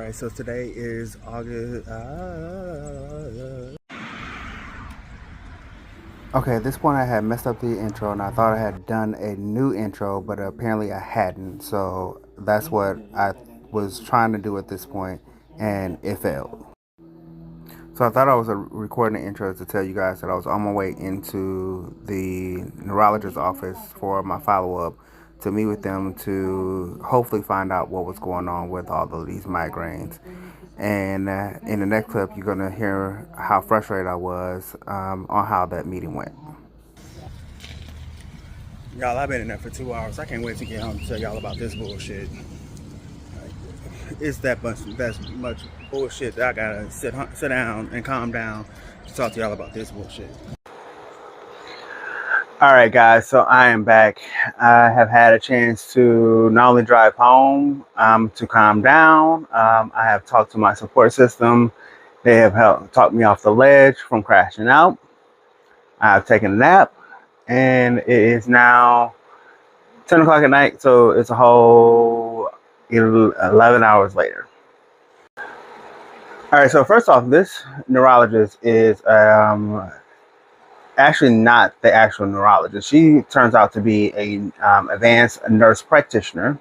Alright, so today is August. Okay, at this point I had messed up the intro and I thought I had done a new intro, but apparently I hadn't. So that's what I was trying to do at this point, and it failed. So I thought I was recording the intro to tell you guys that I was on my way into the neurologist's office for my follow-up to meet with them to hopefully find out what was going on with all of these migraines. And in the next clip, you're going to hear how frustrated I was on how that meeting went. Y'all, I've been in there for 2 hours. I can't wait to get home to tell y'all about this bullshit. It's that much bullshit that I gotta sit down and calm down to talk to y'all about this bullshit. All right, guys, so I am back. I have had a chance to not only drive home, to calm down. I have talked to my support system. They have talked me off the ledge from crashing out. I've taken a nap, and it is now 10 o'clock at night, so it's a whole 11 hours later. All right, so first off, this neurologist is actually not the actual neurologist. She turns out to be a advanced nurse practitioner.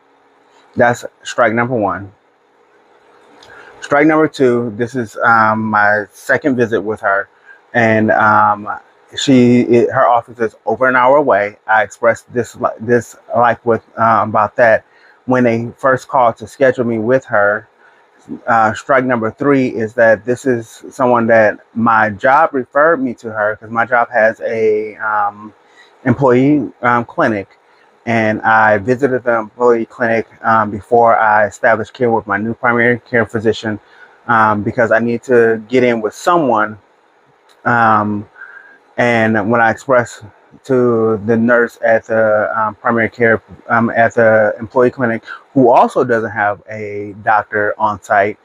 That's strike number one. Strike number two, this is my second visit with her, and her office is over an hour away. I expressed this with about that when they first called to schedule me with her. Strike number three is that this is someone that my job referred me to her because my job has a employee clinic, and I visited the employee clinic before I established care with my new primary care physician because I need to get in with someone. And when I expressed to the nurse at the primary care at the employee clinic, who also doesn't have a doctor on site,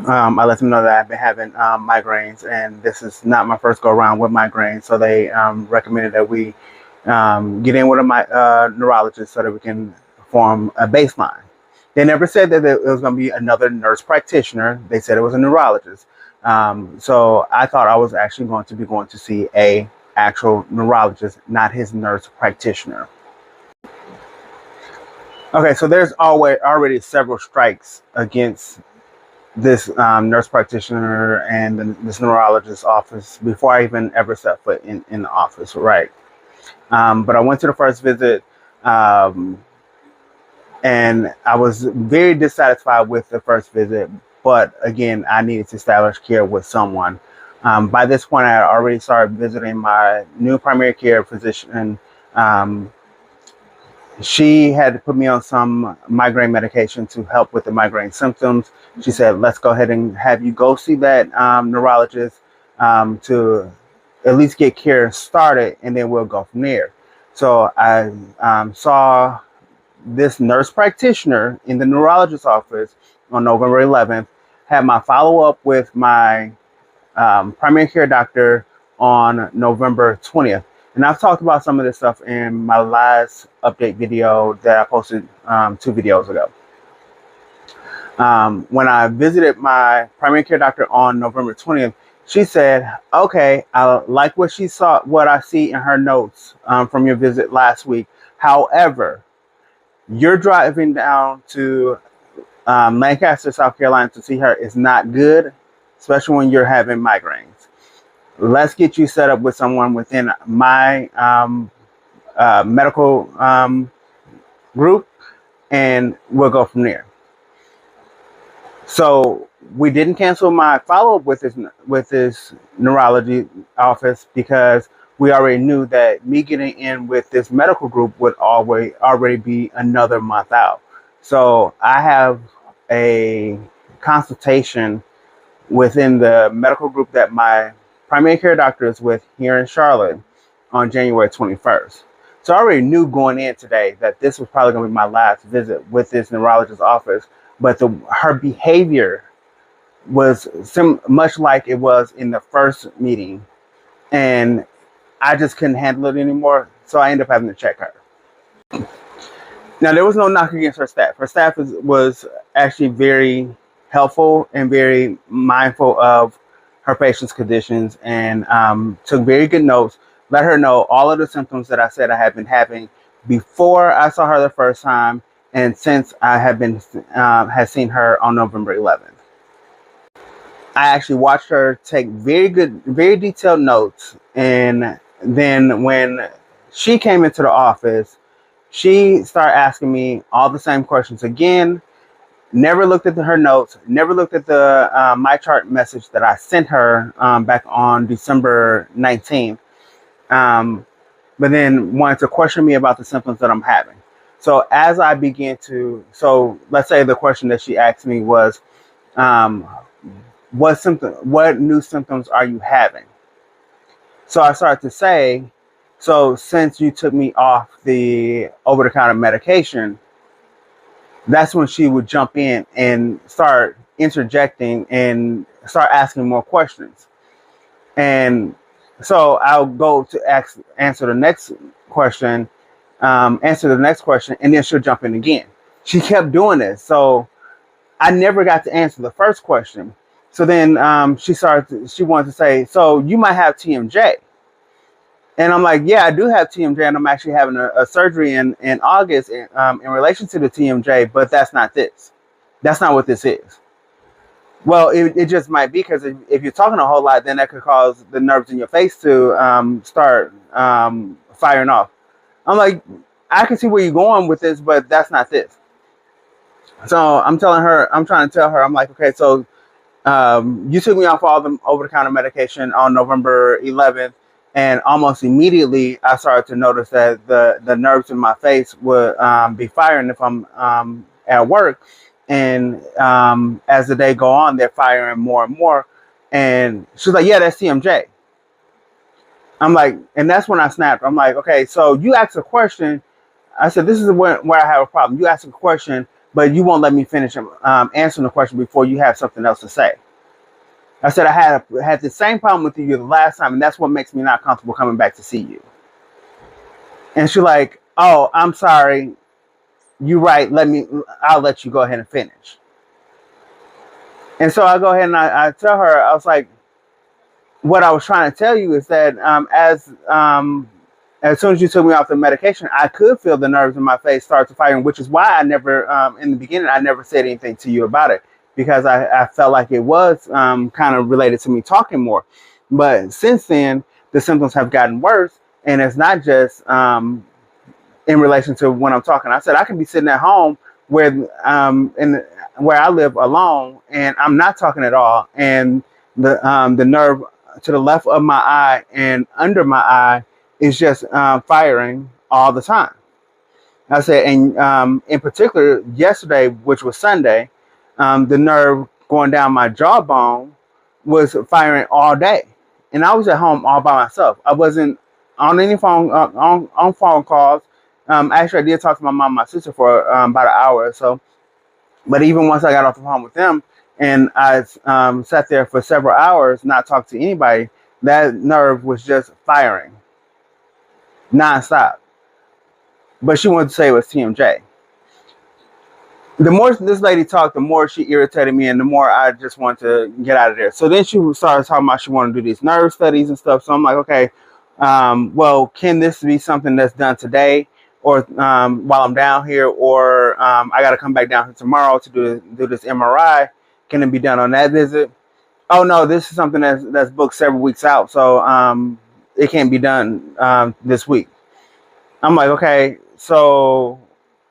I let them know that I've been having migraines, and this is not my first go around with migraines. So they recommended that we get in with a neurologist so that we can form a baseline. They never said that it was going to be another nurse practitioner. They said it was a neurologist. So I thought I was actually going to see a actual neurologist, not his nurse practitioner. Okay, so there's already several strikes against this nurse practitioner and this neurologist's office before I even ever set foot in the office, right? But I went to the first visit, and I was very dissatisfied with the first visit. But again, I needed to establish care with someone. By this point, I had already started visiting my new primary care physician. She had put me on some migraine medication to help with the migraine symptoms. She said, let's go ahead and have you go see that neurologist to at least get care started, and then we'll go from there. So I saw this nurse practitioner in the neurologist's office on November 11th, had my follow-up with my primary care doctor on November 20th. And I've talked about some of this stuff in my last update video that I posted 2 videos ago. When I visited my primary care doctor on November 20th, she said, okay, I like what I see in her notes from your visit last week. However, you're driving down to Lancaster, South Carolina to see her is not good, especially when you're having migraines. Let's get you set up with someone within my medical group, and we'll go from there. So we didn't cancel my follow-up with this neurology office because we already knew that me getting in with this medical group would already be another month out. So I have a consultation within the medical group that my primary care doctor is with here in Charlotte on January 21st. So I already knew going in today that this was probably going to be my last visit with this neurologist's office, but her behavior was much like it was in the first meeting, and I just couldn't handle it anymore, so I ended up having to check her. Now, there was no knock against her staff. Her staff was actually very helpful and very mindful of her patient's conditions, and took very good notes. Let her know all of the symptoms that I said I had been having before I saw her the first time, and since I had seen her on November 11th. I actually watched her take very good, very detailed notes, and then when she came into the office, she started asking me all the same questions again. Never looked at her notes, never looked at the my chart message that I sent her back on December 19th, but then wanted to question me about the symptoms that I'm having. So as I began to, so let's say the question that she asked me was, what new symptoms are you having? So I started to say, so since you took me off the over-the-counter medication, that's when she would jump in and start interjecting and start asking more questions. And so I'll go to answer the next question, and then she'll jump in again. She kept doing this. So I never got to answer the first question. So then she wanted to say, so you might have TMJ. And I'm like, yeah, I do have TMJ, and I'm actually having a surgery in August in relation to the TMJ, but that's not this. That's not what this is. Well, it just might be, because if you're talking a whole lot, then that could cause the nerves in your face to start firing off. I'm like, I can see where you're going with this, but that's not this. So I'm trying to tell her, I'm like, okay, so you took me off all the over-the-counter medication on November 11th, and almost immediately I started to notice that the nerves in my face would be firing if I'm at work. And as the day go on, they're firing more and more. And she's like, yeah, that's TMJ. I'm like, and that's when I snapped. I'm like, okay, so you asked a question. I said, this is where I have a problem. You asked a question, but you won't let me finish answering the question before you have something else to say. I said, I had the same problem with you the last time, and that's what makes me not comfortable coming back to see you. And she's like, oh, I'm sorry. You're right. I'll let you go ahead and finish. And so I go ahead and I tell her, I was like, what I was trying to tell you is that as soon as you took me off the medication, I could feel the nerves in my face start to fire, which is why I never, in the beginning, I never said anything to you about it, because I felt like it was kind of related to me talking more. But since then, the symptoms have gotten worse, and it's not just in relation to when I'm talking. I said I can be sitting at home where I live alone, and I'm not talking at all, and the nerve to the left of my eye and under my eye is just firing all the time. I said, and in particular, yesterday, which was Sunday, the nerve going down my jawbone was firing all day, and I was at home all by myself. I wasn't on any phone on phone calls. Actually, I did talk to my mom and my sister for about an hour or so, but even once I got off the phone with them and I sat there for several hours, not talked to anybody, that nerve was just firing nonstop. But she wanted to say it was TMJ. The more this lady talked, the more she irritated me, and the more I just wanted to get out of there. So then she started talking about she wanted to do these nerve studies and stuff. So I'm like, okay, well, can this be something that's done today, or while I'm down here, or I got to come back down here tomorrow to do this MRI? Can it be done on that visit? Oh no, this is something that's booked several weeks out, so it can't be done this week. I'm like, okay, so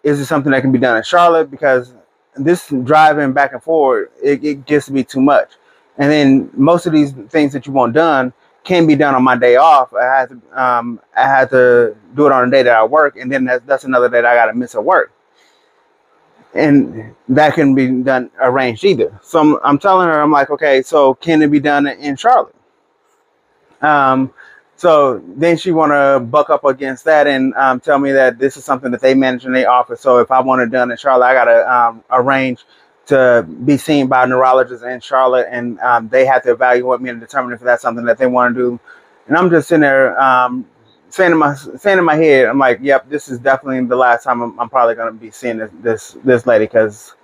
is it something that can be done in Charlotte? Because this driving back and forth, it gets to be too much. And then most of these things that you want done can be done on my day off. I had to do it on a day that I work, and then that's another day that I got to miss at work. And that can be done arranged either. So I'm telling her, I'm like, okay, so can it be done in Charlotte? So then she want to buck up against that and tell me that this is something that they manage in their office. So if I want it done in Charlotte, I got to arrange to be seen by a neurologist in Charlotte, and they have to evaluate me and determine if that's something that they want to do. And I'm just sitting there saying in my head, I'm like, yep, this is definitely the last time I'm probably going to be seeing this lady, because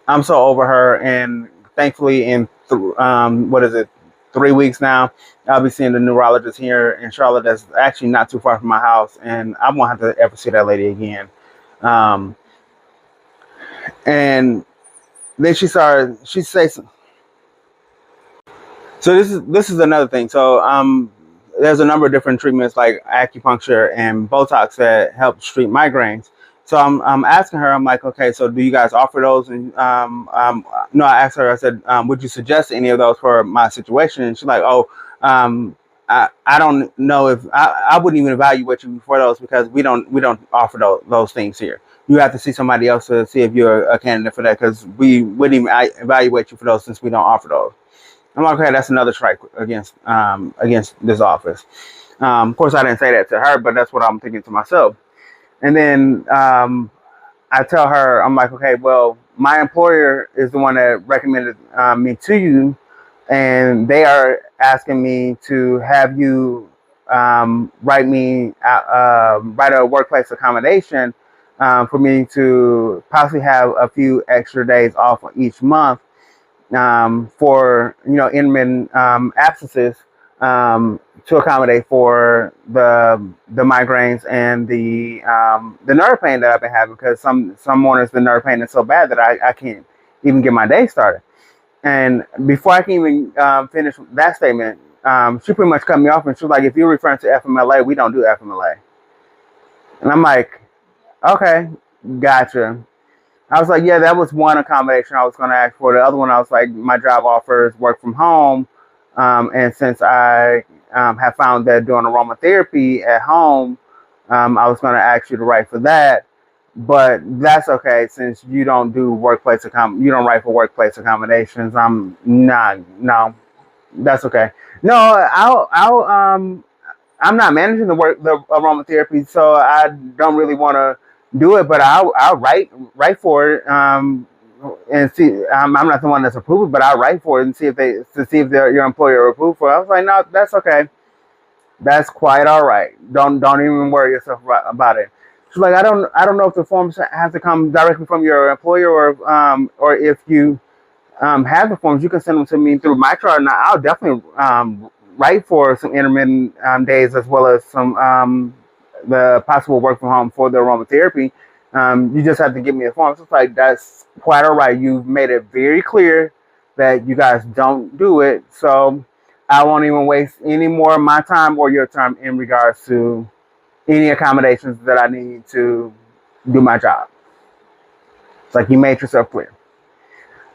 I'm so over her, and thankfully in what is it, 3 weeks now, I'll be seeing the neurologist here in Charlotte. That's actually not too far from my house, and I won't have to ever see that lady again. And then she says, so this is another thing. So there's a number of different treatments like acupuncture and Botox that help treat migraines. So I'm asking her, I'm like, okay, so do you guys offer those? And no, I asked her, I said, would you suggest any of those for my situation? And she's like, oh, I don't know if I wouldn't even evaluate you for those because we don't offer those things here. You have to see somebody else to see if you're a candidate for that, because we wouldn't even evaluate you for those since we don't offer those. I'm like, okay, that's another strike against this office. Of course, I didn't say that to her, but that's what I'm thinking to myself. And then I tell her, I'm like, okay, well, my employer is the one that recommended me to you, and they are asking me to have you write a workplace accommodation for me to possibly have a few extra days off each month for intermittent absences to accommodate for the migraines and the nerve pain that I've been having, because some mornings the nerve pain is so bad that I can't even get my day started. And before I can even finish that statement, she pretty much cut me off, and she was like, if you're referring to FMLA, we don't do FMLA. And I'm like, okay, gotcha. I was like, yeah, that was one accommodation I was going to ask for. The other one, I was like, my job offers work from home. And since I have found that doing aromatherapy at home, I was going to ask you to write for that. But that's okay, since you don't do you don't write for workplace accommodations. I'm not, no, that's okay. No, I'm not managing the aromatherapy, so I don't really want to do it. But I'll write for it, and see. I'm not the one that's approved, but I'll write for it and see if your employer approved for it. I was like, no, that's okay. That's quite all right. Don't even worry yourself about it. She's like, I don't know if the forms have to come directly from your employer, or if you have the forms, you can send them to me through my chart, and I'll definitely write for some intermittent days, as well as some the possible work from home for the aromatherapy. You just have to give me a form. So it's like, that's quite all right. You've made it very clear that you guys don't do it, so I won't even waste any more of my time or your time in regards to any accommodations that I need to do my job. It's like, you made yourself clear.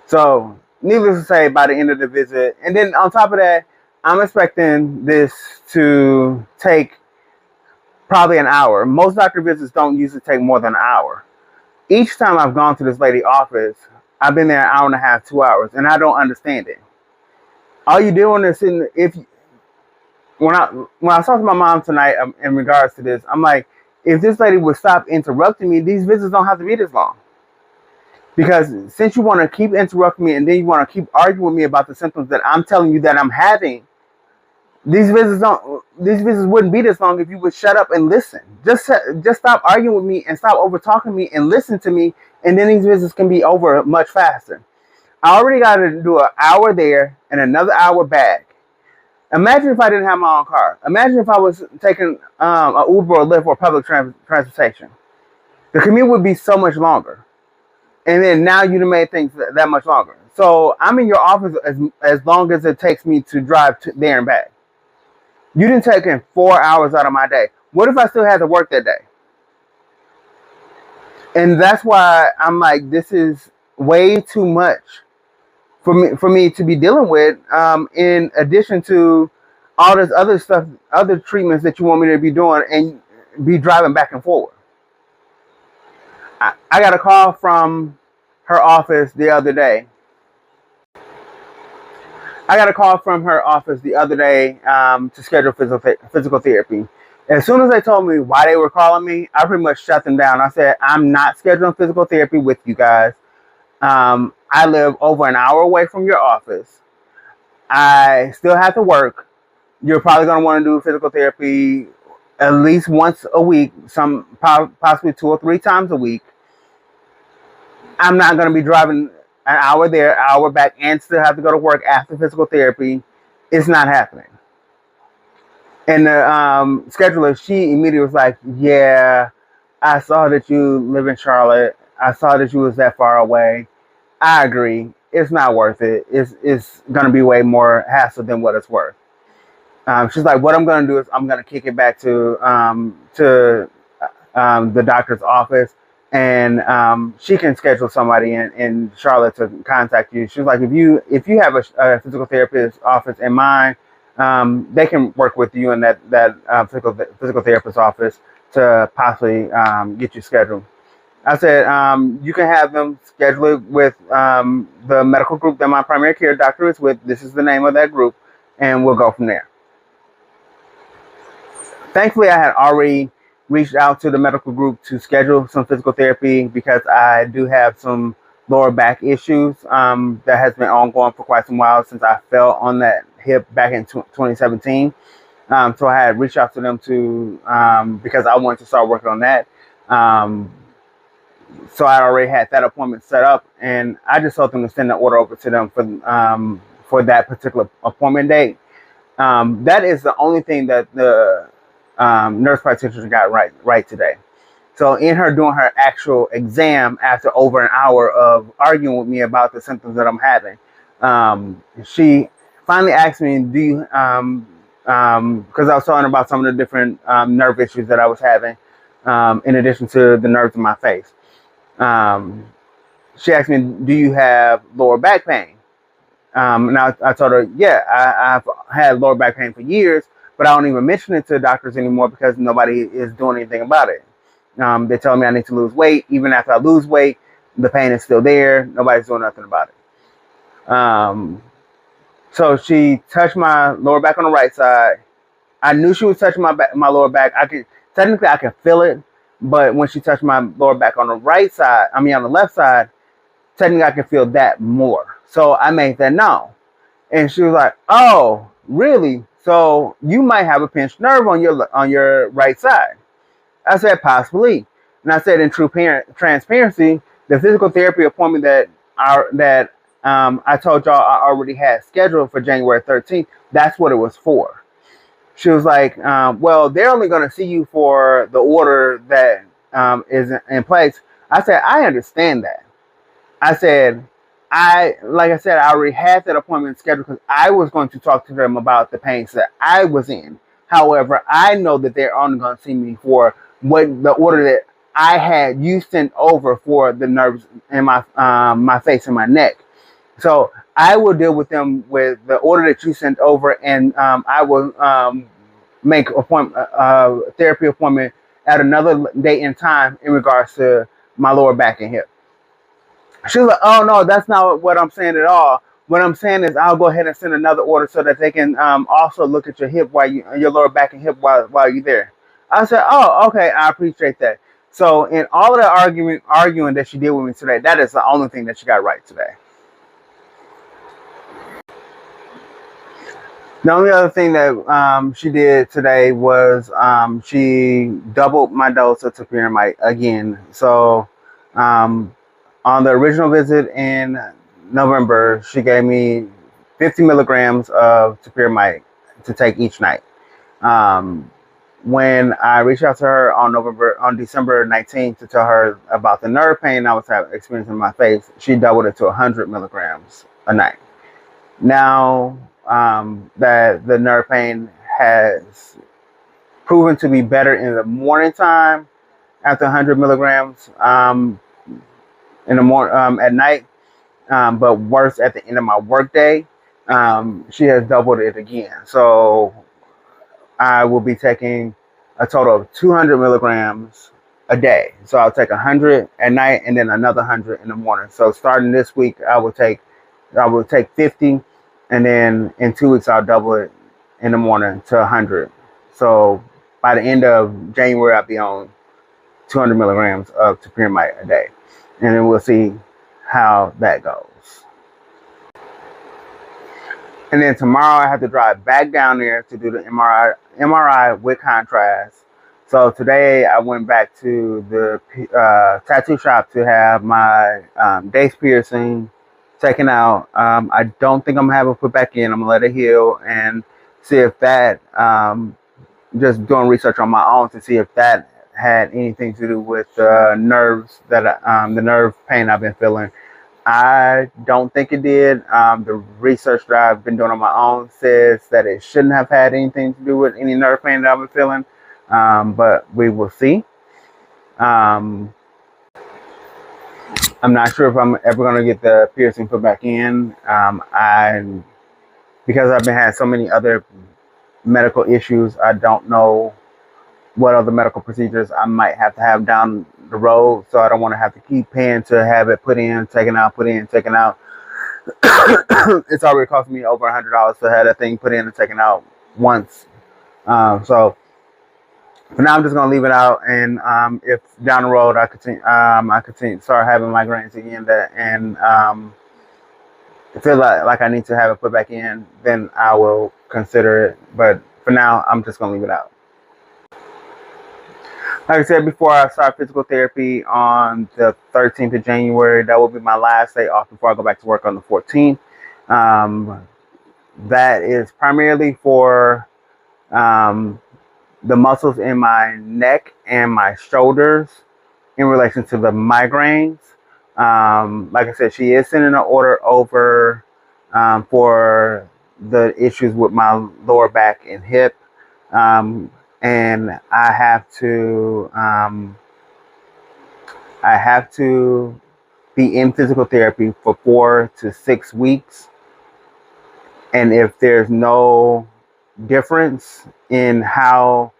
So, needless to say, by the end of the visit, and then on top of that, I'm expecting this to take probably an hour. Most doctor visits don't usually take more than an hour. Each time I've gone to this lady's office, I've been there an hour and a half, 2 hours, and I don't understand it. All you're doing is when I was talking to my mom tonight in regards to this, I'm like, if this lady would stop interrupting me, these visits don't have to be this long. Because since you want to keep interrupting me, and then you want to keep arguing with me about the symptoms that I'm telling you that I'm having, these visits wouldn't be this long if you would shut up and listen. Just stop arguing with me and stop over talking me and listen to me, and then these visits can be over much faster. I already got to do an hour there and another hour back. Imagine if I didn't have my own car. Imagine if I was taking an Uber or Lyft or public transportation. The commute would be so much longer. And then now you made things that much longer. So I'm in your office as long as it takes me to drive there and back. You didn't take in 4 hours out of my day. What if I still had to work that day? And that's why I'm like, this is way too much for me to be dealing with, in addition to all this other stuff, other treatments that you want me to be doing and be driving back and forward. I got a call from her office the other day. To schedule physical therapy. As soon as they told me why they were calling me, I pretty much shut them down. I said, I'm not scheduling physical therapy with you guys. I live over an hour away from your office. I still have to work. You're probably going to want to do physical therapy at least once a week, possibly 2 or 3 times a week. I'm not going to be driving an hour there, an hour back, and still have to go to work after physical therapy. It's not happening. And the scheduler, she immediately was like, yeah, I saw that you live in Charlotte. I saw that you was that far away. I agree. It's not worth it. It's going to be way more hassle than what it's worth. She's like, what I'm going to do is I'm going to kick it back to the doctor's office, and she can schedule somebody in Charlotte to contact you. She's like, if you have a physical therapist office in mind, they can work with you in that physical therapist office to possibly get you scheduled. I said, you can have them schedule it with the medical group that my primary care doctor is with. This is the name of that group, and we'll go from there. Thankfully, I had already reached out to the medical group to schedule some physical therapy because I do have some lower back issues that has been ongoing for quite some while since I fell on that hip back in 2017. So I had reached out to them because I wanted to start working on that. So I already had that appointment set up, and I just told them to send the order over to them for that particular appointment date. That is the only thing that the nurse practitioner got right today. So in her doing her actual exam after over an hour of arguing with me about the symptoms that I'm having, she finally asked me, do you, because I was telling her about some of the different nerve issues that I was having, in addition to the nerves in my face. She asked me, do you have lower back pain? And I told her, yeah, I've had lower back pain for years, but I don't even mention it to doctors anymore because nobody is doing anything about it. They tell me I need to lose weight. Even after I lose weight, the pain is still there. Nobody's doing nothing about it. So she touched my lower back on the right side. I knew she was touching my lower back. I could feel it, but when she touched my lower back on the right side, on the left side, technically I could feel that more. So I made that known. And she was like, oh, really? So you might have a pinched nerve on your right side. I said, possibly. And I said, in true transparency, the physical therapy appointment that I told y'all I already had scheduled for January 13th, that's what it was for. She was like, well, they're only going to see you for the order that is in place. I said, I understand that. I said, I already had that appointment scheduled because I was going to talk to them about the pains that I was in. However, I know that they're only going to see me for what the order that I had you sent over for the nerves in my face and my neck. So I will deal with them with the order that you sent over, and I will make a therapy appointment at another date and time in regards to my lower back and hip. She was like, oh, no, that's not what I'm saying at all. What I'm saying is I'll go ahead and send another order so that they can also look at your hip your lower back and hip while you're there. I said, oh, okay, I appreciate that. So in all of the arguing that she did with me today, that is the only thing that she got right today. The only other thing that she did today was she doubled my dose of Topiramate again. So on the original visit in November, she gave me 50 milligrams of Topiramate to take each night. When I reached out to her on December 19th to tell her about the nerve pain I was experiencing in my face, she doubled it to 100 milligrams a night. Now that the nerve pain has proven to be better in the morning time after 100 milligrams in the morning at night, but worse at the end of my workday, she has doubled it again. So I will be taking a total of 200 milligrams a day. So I'll take 100 at night and then another 100 in the morning. So starting this week, I will take 50, and then in 2 weeks I'll double it in the morning to 100. So by the end of January, I'll be on 200 milligrams of Topiramate a day, and then we'll see how that goes. And then tomorrow I have to drive back down there to do the MRI with contrast. So today I went back to the tattoo shop to have my Daith piercing taken out. I don't think I'm gonna have it put back in. I'm gonna let it heal and see if that, just doing research on my own to see if that had anything to do with nerves that the nerve pain I've been feeling. I don't think it did. The research that I've been doing on my own says that it shouldn't have had anything to do with any nerve pain that I've been feeling, but we will see. I'm not sure if I'm ever going to get the piercing put back in. Because I've been having so many other medical issues, I don't know what other medical procedures I might have to have down the road, so I don't want to have to keep paying to have it put in, taken out, put in, taken out. It's already cost me over $100 to have that thing put in and taken out once. So for now, I'm just gonna leave it out, and if down the road I continue start having migraines again, and feel like I need to have it put back in, then I will consider it. But for now, I'm just gonna leave it out. Like I said before, I start physical therapy on the 13th of January. That will be my last day off before I go back to work on the 14th. That is primarily for the muscles in my neck and my shoulders in relation to the migraines. Like I said, she is sending an order over for the issues with my lower back and hip. And I have to be in physical therapy for 4 to 6 weeks. And if there's no difference in how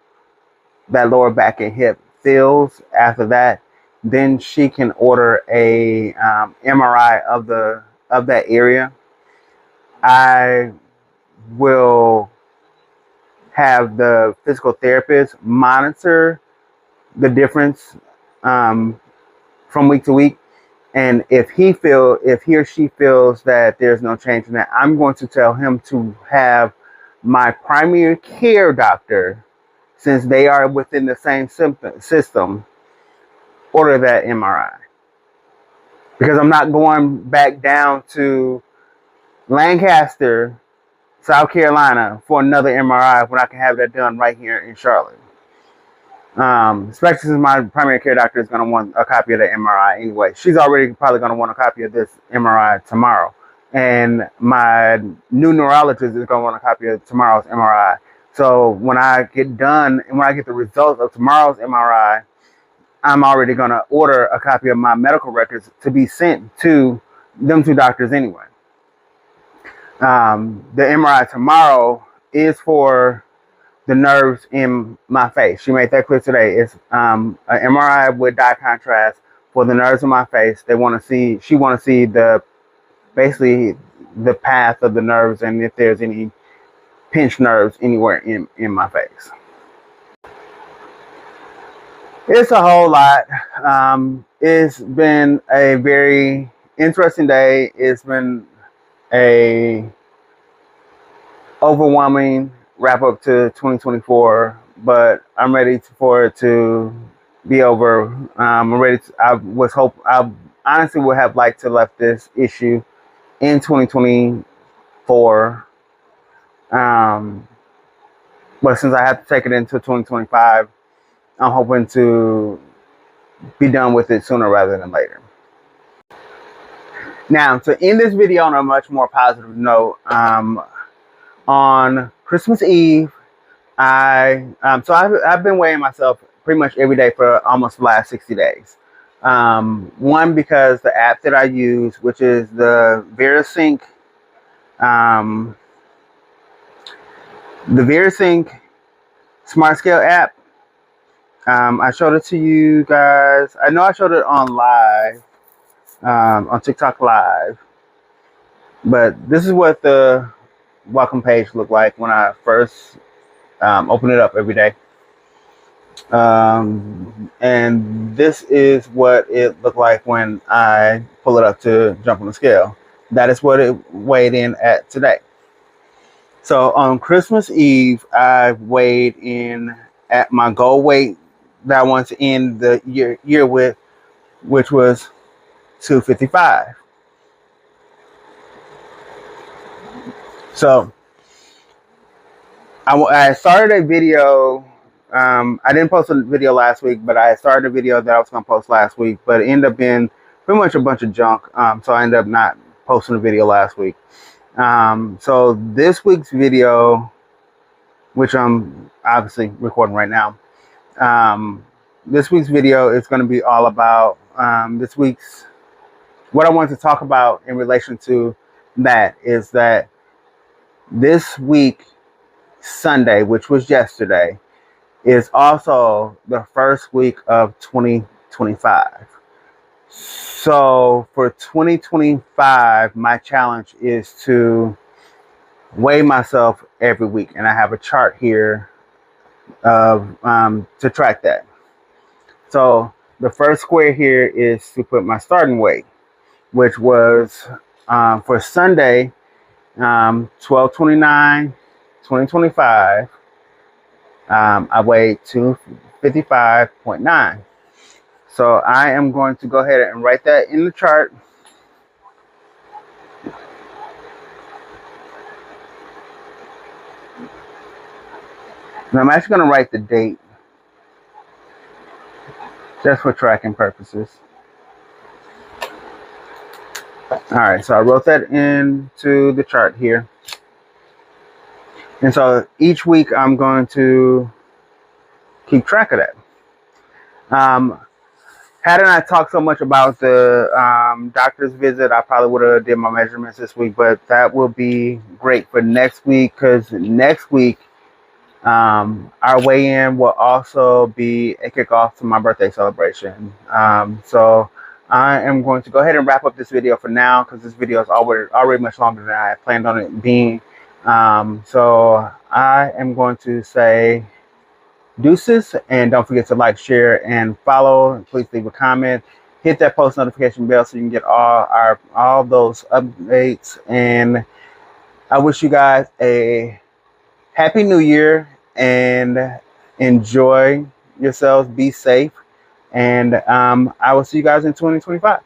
that lower back and hip feels after that, then she can order a MRI of that area. I will have the physical therapist monitor the difference from week to week, and if he or she feels that there's no change in that, I'm going to tell him to have my primary care doctor, since they are within the same system, order that MRI, because I'm not going back down to Lancaster, South Carolina for another MRI when I can have that done right here in Charlotte. Especially since my primary care doctor is going to want a copy of the MRI anyway. She's already probably going to want a copy of this MRI tomorrow. And my new neurologist is going to want a copy of tomorrow's MRI. So when I get done and when I get the results of tomorrow's MRI, I'm already going to order a copy of my medical records to be sent to them two doctors anyway. The MRI tomorrow is for the nerves in my face. She made that clear today. It's an MRI with dye contrast for the nerves in my face. She want to see basically the path of the nerves and if there's any pinched nerves anywhere in my face. It's a whole lot. It's been a very interesting day. It's been a overwhelming wrap up to 2024, but I'm ready for it to be over. I'm ready to, I honestly would have liked to left this issue in 2024. But since I have to take it into 2025, I'm hoping to be done with it sooner rather than later. Now, to end this video on a much more positive note, on Christmas Eve, I've been weighing myself pretty much every day for almost the last 60 days. One, because the app that I use, which is the VeriSync, Smart Scale app. I showed it to you guys. I know I showed it on live, on TikTok Live, but this is what the welcome page looked like when I first open it up every day. And this is what it looked like when I pull it up to jump on the scale. That is what it weighed in at today. So on Christmas Eve, I weighed in at my goal weight that I wanted to end the year with, which was 255. So I started a video. I didn't post a video last week, but I started a video that I was going to post last week, but it ended up being pretty much a bunch of junk. So I ended up not posting a video last week. So this week's video, which I'm obviously recording right now, this week's video is going to be all about what I want to talk about in relation to that is that this week, Sunday, which was yesterday, is also the first week of 2025. So for 2025, my challenge is to weigh myself every week, and I have a chart here of to track that. So the first square here is to put my starting weight, which was for Sunday, 12/29/2025. I weighed 255.9. So I am going to go ahead and write that in the chart. And I'm actually going to write the date just for tracking purposes. All right, so I wrote that into the chart here. And so each week I'm going to keep track of that. Had I not talked so much about the doctor's visit, I probably would have did my measurements this week, but that will be great for next week, because next week our weigh-in will also be a kickoff to my birthday celebration. So I am going to go ahead and wrap up this video for now, because this video is already much longer than I had planned on it being. So I am going to say deuces, and don't forget to like, share, and follow. Please leave a comment, hit that post notification bell so you can get all those updates. And I wish you guys a happy new year, and enjoy yourselves, be safe, and I will see you guys in 2025.